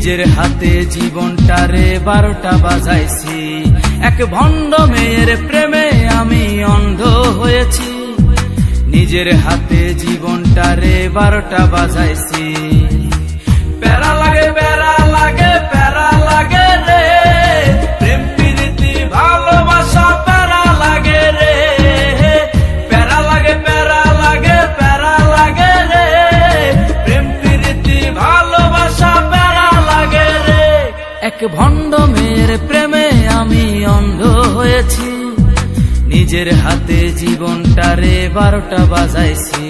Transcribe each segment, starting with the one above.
নিজের হাতে জীবনটারে 12টা বাজাইছি। এক ভণ্ড মেয়ের প্রেমে আমি অন্ধ হয়েছি। নিজের হাতে জীবনটারে 12টা বাজাইছি। প্যারা লাগে প্যারা লাগে প্যারা লাগে রে, প্রেম প্রীতি ভালোবাসা প্যারা লাগে রে। প্যারা লাগে প্যারা লাগে প্যারা লাগে রে, প্রেম প্রীতি ভালোবাসা প্যারা লাগে রে। এক ভণ্ড মেয়ের প্রেমে আমি অন্ধ হয়েছি। নিজের হাতে জীবনটারে 12টা বাজাইছি।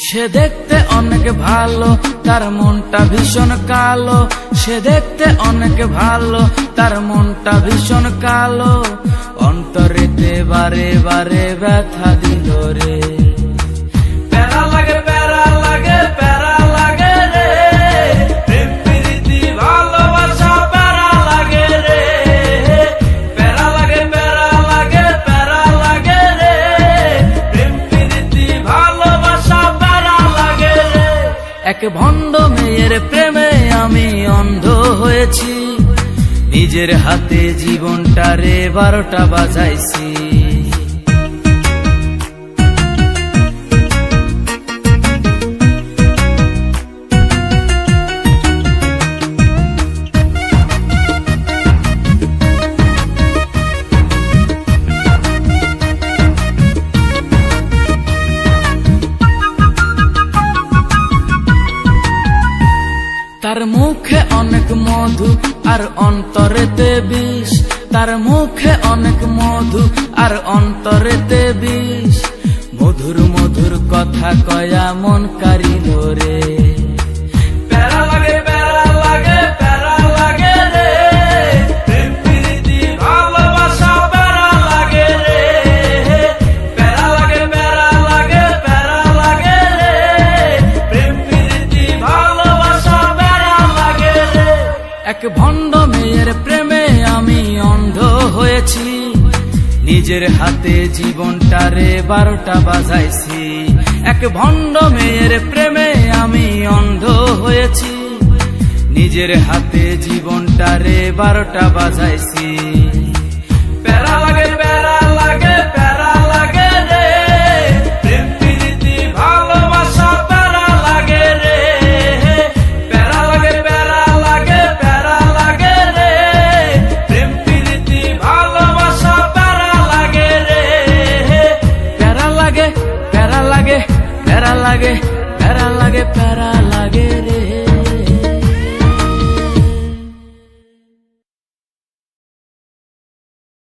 সে দেখতে অনেক ভালো, তার মনটা ভীষণ কালো। সে দেখতে অনেক ভালো, তার মনটা ভীষণ কালো। অন্তরেতে বারে বারে ব্যথা দিল রে। প্যারা লাগে প্যারা লাগে প্যারা লাগে রে, প্রেম প্রীতি ভালোবাসা প্যারা লাগে রে। প্যারা লাগে প্যারা লাগে প্যারা লাগে রে, প্রেম প্রীতি ভালোবাসা প্যারা লাগে রে। এক ভণ্ড মেয়ের প্রেমে আমি অন্ধ হয়েছি। নিজের হাতে জীবনটারে 12টা বাজাইছি। তার মুখে অনেক মধু আর অন্তরেতে বিষ। তার মুখে অনেক মধু আর অন্তরেতে বিষ। মধুর মধুর কথা কয়া মন কারিল রে। প্যারা লাগে প্যারা লাগে প্যারা লাগে রে, প্রেম প্রীতি ভালোবাসা প্যারা লাগে রে। প্যারা লাগে প্যারা লাগে প্যারা লাগে রে, প্রেম প্রীতি ভালোবাসা প্যারা লাগে রে। এক ভণ্ড মেয়ের প্রেমে আমি অন্ধ হয়েছি। নিজের হাতে জীবনটারে 12টা বাজাইছি। এক ভণ্ড মেয়ের প্রেমে আমি অন্ধ হয়েছি। নিজের হাতে জীবনটারে 12টা বাজাইছি। প্যারা লাগে প্যারা লাগে প্যারা